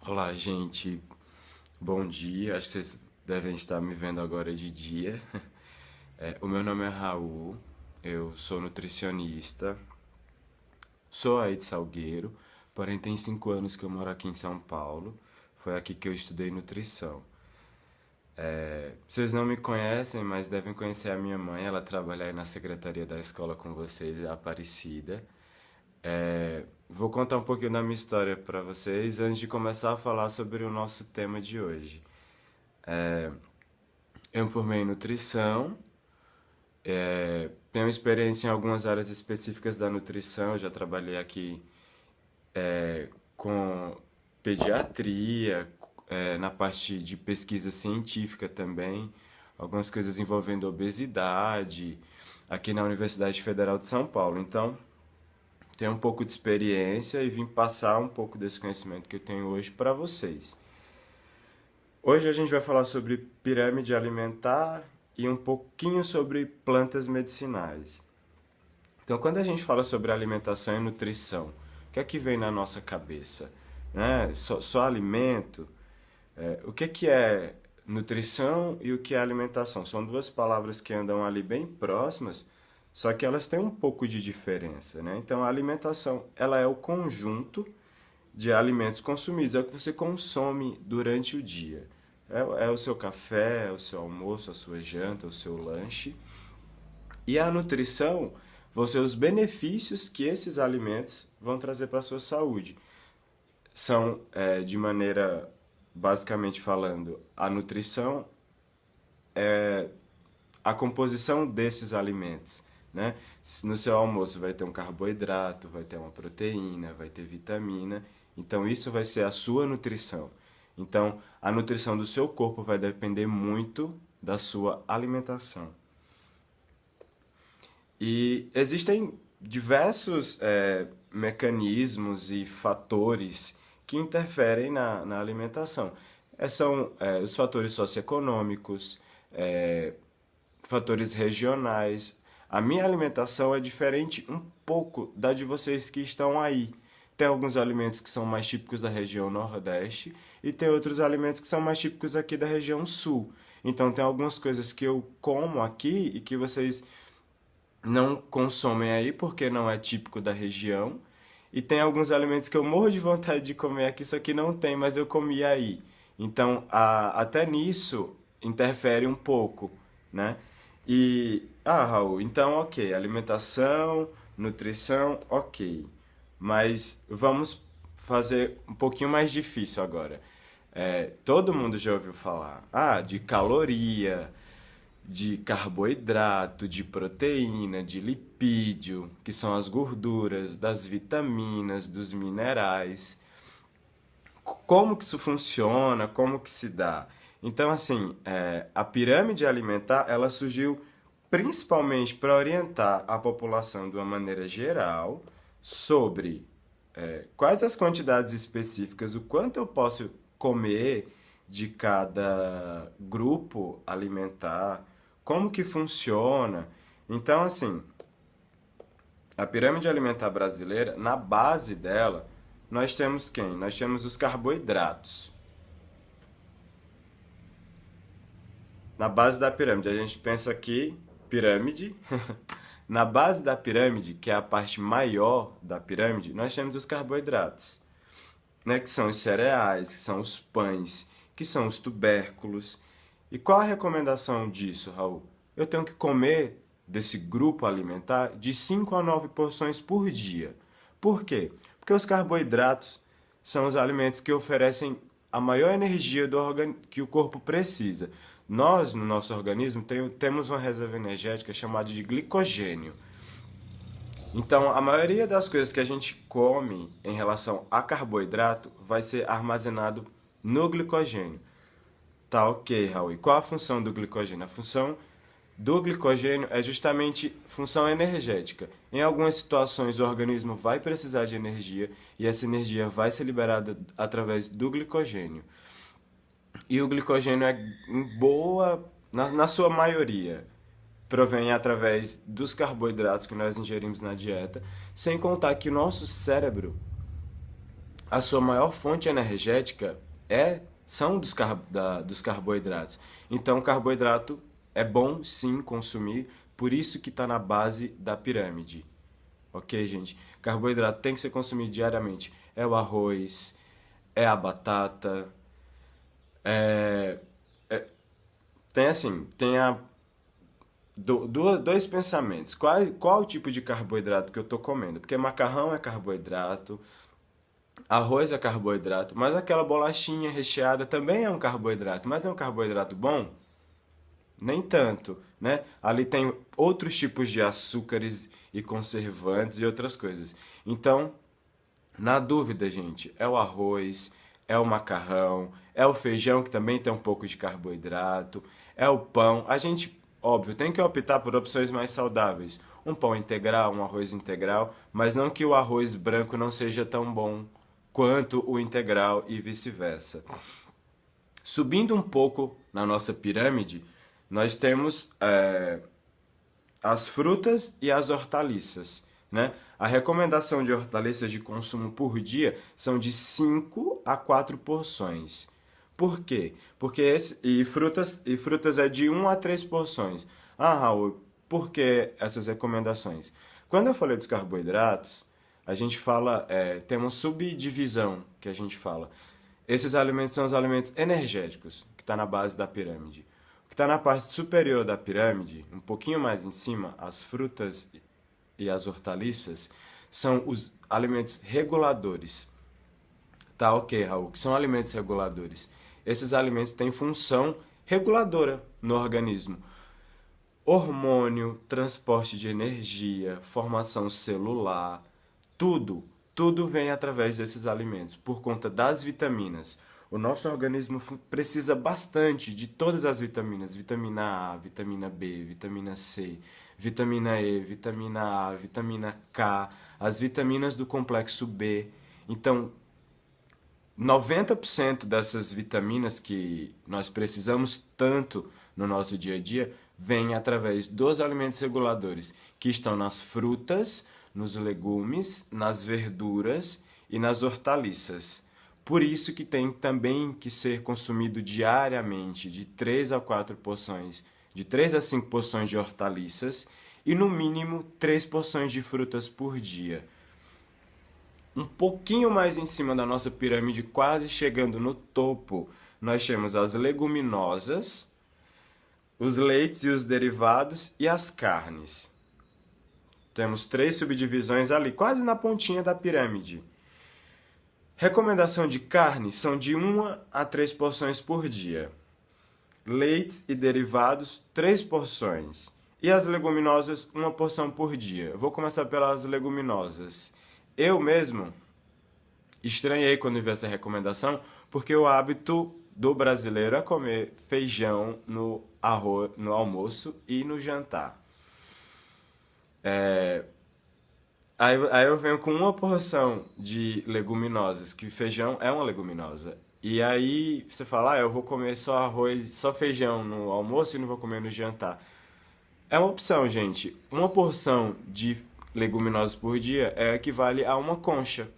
Olá, gente. Bom dia. Acho que vocês devem estar me vendo agora de dia. O meu nome é Raul. Eu sou nutricionista. Sou aí de Salgueiro. Porém, tem 5 anos que eu moro aqui em São Paulo. Foi aqui que eu estudei nutrição. Vocês não me conhecem, mas devem conhecer a minha mãe. Ela trabalha aí na secretaria da escola com vocês, é a Aparecida. Vou contar um pouquinho da minha história para vocês antes de começar a falar sobre o nosso tema de hoje. Eu me formei em nutrição, tenho experiência em algumas áreas específicas da nutrição, eu já trabalhei aqui com pediatria, na parte de pesquisa científica também, algumas coisas envolvendo obesidade, aqui na Universidade Federal de São Paulo. Então, tenho um pouco de experiência e vim passar um pouco desse conhecimento que eu tenho hoje para vocês. Hoje a gente vai falar sobre pirâmide alimentar e um pouquinho sobre plantas medicinais. Então, quando a gente fala sobre alimentação e nutrição, o que é que vem na nossa cabeça? Né? Só alimento? O que é nutrição e o que é alimentação? São duas palavras que andam ali bem próximas, só que elas têm um pouco de diferença, né? Então, a alimentação, ela é o conjunto de alimentos consumidos, é o que você consome durante o dia. É o seu café, é o seu almoço, a sua janta, o seu lanche. E a nutrição vão ser os benefícios que esses alimentos vão trazer para a sua saúde. São, de maneira, basicamente falando, a nutrição é a composição desses alimentos, né? No seu almoço vai ter um carboidrato, vai ter uma proteína, vai ter vitamina. Então isso vai ser a sua nutrição. Então a nutrição do seu corpo vai depender muito da sua alimentação. E existem diversos mecanismos e fatores que interferem na alimentação. São os fatores socioeconômicos, fatores regionais. A minha alimentação é diferente um pouco da de vocês que estão aí. Tem alguns alimentos que são mais típicos da região Nordeste e tem outros alimentos que são mais típicos aqui da região Sul. Então tem algumas coisas que eu como aqui e que vocês não consomem aí porque não é típico da região. E tem alguns alimentos que eu morro de vontade de comer aqui, só que não tem, mas eu comi aí. Então, até nisso interfere um pouco, né? Raul, então, ok, alimentação, nutrição, ok. Mas vamos fazer um pouquinho mais difícil agora. Todo mundo já ouviu falar, de caloria, de carboidrato, de proteína, de lipídio, que são as gorduras, das vitaminas, dos minerais. Como que isso funciona? Como que se dá? Então, assim, a pirâmide alimentar, ela surgiu principalmente para orientar a população de uma maneira geral sobre quais as quantidades específicas, o quanto eu posso comer de cada grupo alimentar, como que funciona. Então, assim, a pirâmide alimentar brasileira, na base dela, nós temos quem? Nós temos os carboidratos. Na base da pirâmide, a gente pensa aqui, pirâmide. Na base da pirâmide, que é a parte maior da pirâmide, nós temos os carboidratos, né? Que são os cereais, que são os pães, que são os tubérculos. E qual a recomendação disso, Raul? Eu tenho que comer desse grupo alimentar de 5 a 9 porções por dia. Por quê? Porque os carboidratos são os alimentos que oferecem a maior energia que o corpo precisa. Nós, no nosso organismo, temos uma reserva energética chamada de glicogênio. Então, a maioria das coisas que a gente come em relação a carboidrato vai ser armazenado no glicogênio. Tá, ok, Raul. E qual a função do glicogênio? A função do glicogênio é justamente função energética. Em algumas situações, o organismo vai precisar de energia e essa energia vai ser liberada através do glicogênio. E o glicogênio na sua maioria, provém através dos carboidratos que nós ingerimos na dieta, sem contar que o nosso cérebro a sua maior fonte energética são dos carboidratos. Então, o carboidrato é bom sim consumir, por isso que está na base da pirâmide. Ok, gente? Carboidrato tem que ser consumido diariamente. É o arroz, é a batata, é, tem assim, tem dois pensamentos. Qual o tipo de carboidrato que eu estou comendo? Porque macarrão é carboidrato, arroz é carboidrato, mas aquela bolachinha recheada também é um carboidrato. Mas é um carboidrato bom? Nem tanto, né? Ali tem outros tipos de açúcares e conservantes e outras coisas. Então, na dúvida, gente, é o arroz, é o macarrão, é o feijão que também tem um pouco de carboidrato, é o pão. A gente, óbvio, tem que optar por opções mais saudáveis. Um pão integral, um arroz integral, mas não que o arroz branco não seja tão bom quanto o integral e vice-versa. Subindo um pouco na nossa pirâmide, nós temos as frutas e as hortaliças, né? A recomendação de hortaliças de consumo por dia são de 5 a 4 porções. Por quê? Porque frutas é de 1 a 3 porções. Ah, Raul, por que essas recomendações? Quando eu falei dos carboidratos, a gente fala, tem uma subdivisão que a gente fala. Esses alimentos são os alimentos energéticos, que está na base da pirâmide. O que está na parte superior da pirâmide, um pouquinho mais em cima, as frutas e as hortaliças, são os alimentos reguladores. Tá, ok, Raul, o que são alimentos reguladores? Esses alimentos têm função reguladora no organismo. Hormônio, transporte de energia, formação celular, tudo vem através desses alimentos, por conta das vitaminas. O nosso organismo precisa bastante de todas as vitaminas: vitamina A, vitamina B, vitamina C, vitamina E, vitamina A, vitamina K, as vitaminas do complexo B. Então, 90% dessas vitaminas que nós precisamos tanto no nosso dia a dia vêm através dos alimentos reguladores, que estão nas frutas, nos legumes, nas verduras e nas hortaliças. Por isso que tem também que ser consumido diariamente de 3 a 4 porções, de 3 a 5 porções de hortaliças e no mínimo 3 porções de frutas por dia. Um pouquinho mais em cima da nossa pirâmide, quase chegando no topo, nós temos as leguminosas, os leites e os derivados e as carnes. Temos 3 subdivisões ali, quase na pontinha da pirâmide. Recomendação de carne são de 1 a 3 porções por dia. Leites e derivados, 3 porções. E as leguminosas, 1 porção por dia. Eu vou começar pelas leguminosas. Eu mesmo estranhei quando vi essa recomendação, porque o hábito do brasileiro é comer feijão no almoço e no jantar. Aí eu venho com 1 porção de leguminosas, que feijão é uma leguminosa. E aí você fala, eu vou comer só arroz, só feijão no almoço e não vou comer no jantar. É uma opção, gente. 1 porção de leguminosas por dia equivale a 1 concha.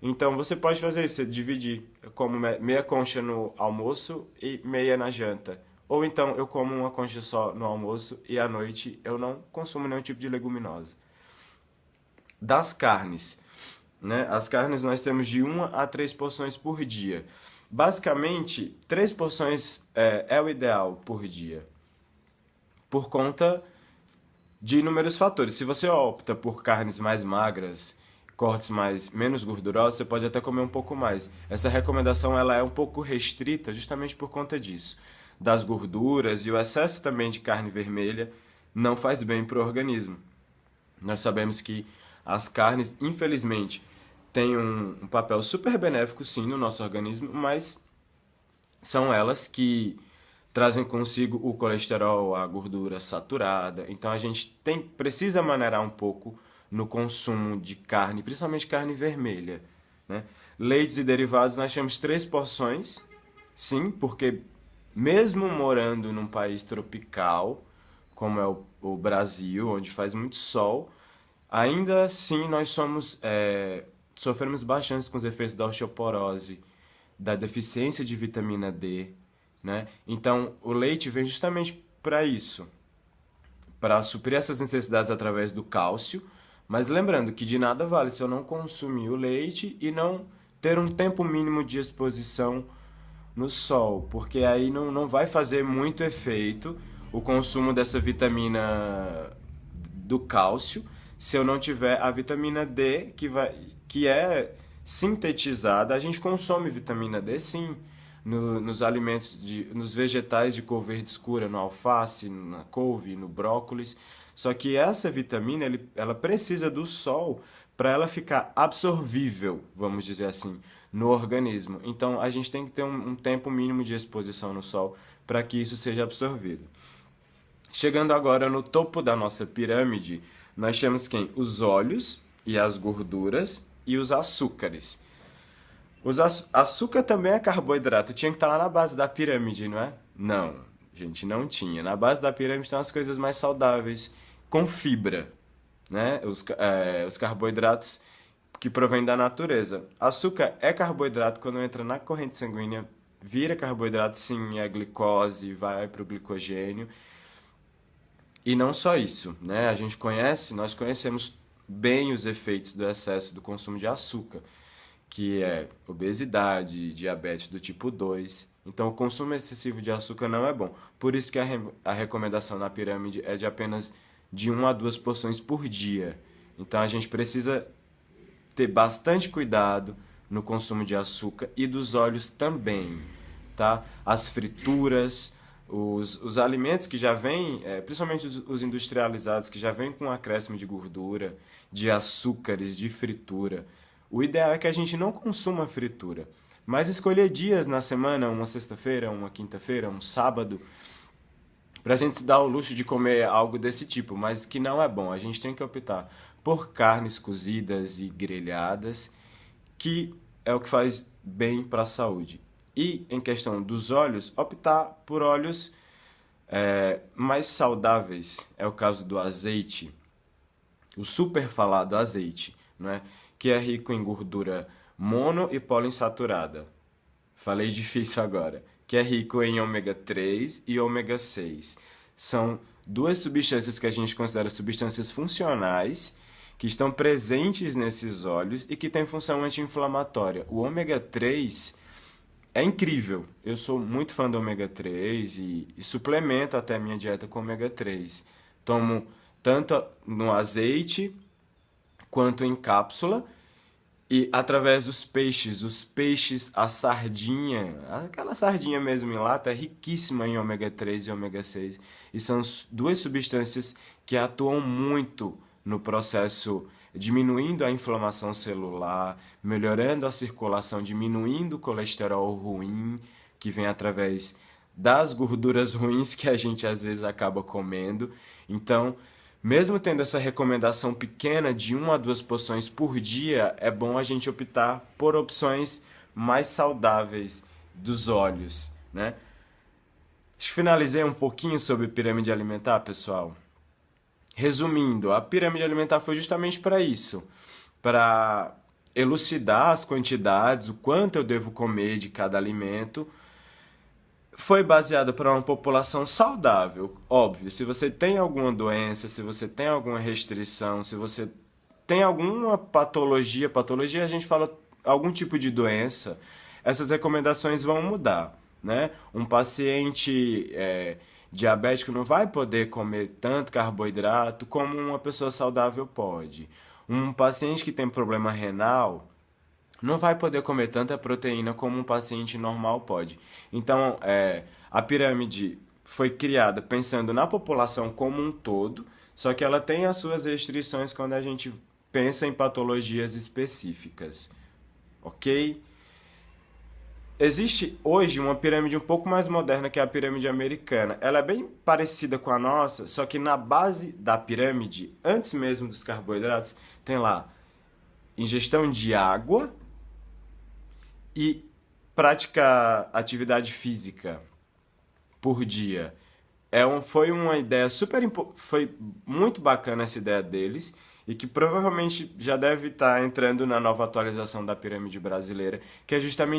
Então você pode fazer isso, você dividir. Eu como meia concha no almoço e meia na janta. Ou então eu como 1 concha só no almoço e à noite eu não consumo nenhum tipo de leguminosa. Das carnes, né? As carnes nós temos de 1 a 3 porções por dia. Basicamente, 3 porções é o ideal por dia, por conta de inúmeros fatores. Se você opta por carnes mais magras, cortes menos gordurosos, você pode até comer um pouco mais. Essa recomendação ela é um pouco restrita justamente por conta disso, das gorduras, e o excesso também de carne vermelha não faz bem para o organismo. Nós sabemos que as carnes, infelizmente, têm um papel super benéfico, sim, no nosso organismo, mas são elas que trazem consigo o colesterol, a gordura saturada. Então a gente precisa maneirar um pouco no consumo de carne, principalmente carne vermelha, né? Leites e derivados nós temos 3 porções, sim, porque mesmo morando num país tropical, como é o Brasil, onde faz muito sol, ainda assim nós somos sofremos bastante com os efeitos da osteoporose, da deficiência de vitamina D, né? Então, o leite vem justamente para isso, para suprir essas necessidades através do cálcio, mas lembrando que de nada vale se eu não consumir o leite e não ter um tempo mínimo de exposição no sol, porque aí não vai fazer muito efeito o consumo dessa vitamina do cálcio se eu não tiver a vitamina D que é sintetizada. A gente consome vitamina D sim nos alimentos nos vegetais de cor verde escura, no alface, na couve, no brócolis. Só que essa vitamina ela precisa do sol para ela ficar absorvível, vamos dizer assim, no organismo. Então a gente tem que ter um tempo mínimo de exposição no sol para que isso seja absorvido. Chegando agora no topo da nossa pirâmide, nós temos quem? Os óleos e as gorduras e os açúcares. Açúcar também é carboidrato, tinha que estar lá na base da pirâmide, não é? Não, gente, não tinha. Na base da pirâmide estão as coisas mais saudáveis, com fibra, né? Os carboidratos que provêm da natureza. Açúcar é carboidrato quando entra na corrente sanguínea, vira carboidrato, sim, é glicose, vai para o glicogênio. E não só isso, né? Nós conhecemos bem os efeitos do excesso do consumo de açúcar, que é obesidade, diabetes do tipo 2. Então, o consumo excessivo de açúcar não é bom. Por isso que a recomendação na pirâmide é de apenas de 1 a 2 porções por dia. Então, a gente precisa ter bastante cuidado no consumo de açúcar e dos óleos também, tá? As frituras, os alimentos que já vêm, principalmente os industrializados, que já vêm com um acréscimo de gordura, de açúcares, de fritura. O ideal é que a gente não consuma fritura, mas escolher dias na semana, uma sexta-feira, uma quinta-feira, um sábado, para a gente se dar o luxo de comer algo desse tipo, mas que não é bom. A gente tem que optar por carnes cozidas e grelhadas, que é o que faz bem para a saúde. E em questão dos óleos, optar por óleos mais saudáveis. É o caso do azeite, o super falado azeite, não é? Que é rico em gordura mono e poliinsaturada. Falei difícil agora. Que é rico em ômega 3 e ômega 6. São duas substâncias que a gente considera substâncias funcionais, que estão presentes nesses óleos e que têm função anti-inflamatória. O ômega 3 é incrível. Eu sou muito fã do ômega 3 e suplemento até a minha dieta com ômega 3. Tomo tanto no azeite quanto em cápsula. E através dos peixes, os peixes, a sardinha, aquela sardinha mesmo em lata, é riquíssima em ômega 3 e ômega 6. E são duas substâncias que atuam muito no processo, diminuindo a inflamação celular, melhorando a circulação, diminuindo o colesterol ruim, que vem através das gorduras ruins que a gente às vezes acaba comendo. Então, mesmo tendo essa recomendação pequena de 1 a 2 porções por dia, é bom a gente optar por opções mais saudáveis dos óleos, né? Finalizei um pouquinho sobre pirâmide alimentar, pessoal. Resumindo, a pirâmide alimentar foi justamente para isso, para elucidar as quantidades, o quanto eu devo comer de cada alimento. Foi baseada para uma população saudável, óbvio. Se você tem alguma doença, se você tem alguma restrição, se você tem alguma patologia, a gente fala algum tipo de doença, essas recomendações vão mudar, né? Um paciente diabético não vai poder comer tanto carboidrato como uma pessoa saudável pode. Um paciente que tem problema renal não vai poder comer tanta proteína como um paciente normal pode. Então, a pirâmide foi criada pensando na população como um todo, só que ela tem as suas restrições quando a gente pensa em patologias específicas, ok? Existe hoje uma pirâmide um pouco mais moderna que é a pirâmide americana. Ela é bem parecida com a nossa, só que na base da pirâmide, antes mesmo dos carboidratos, tem lá ingestão de água e praticar atividade física por dia. Foi uma ideia foi muito bacana essa ideia deles, e que provavelmente já deve estar entrando na nova atualização da pirâmide brasileira, que é justamente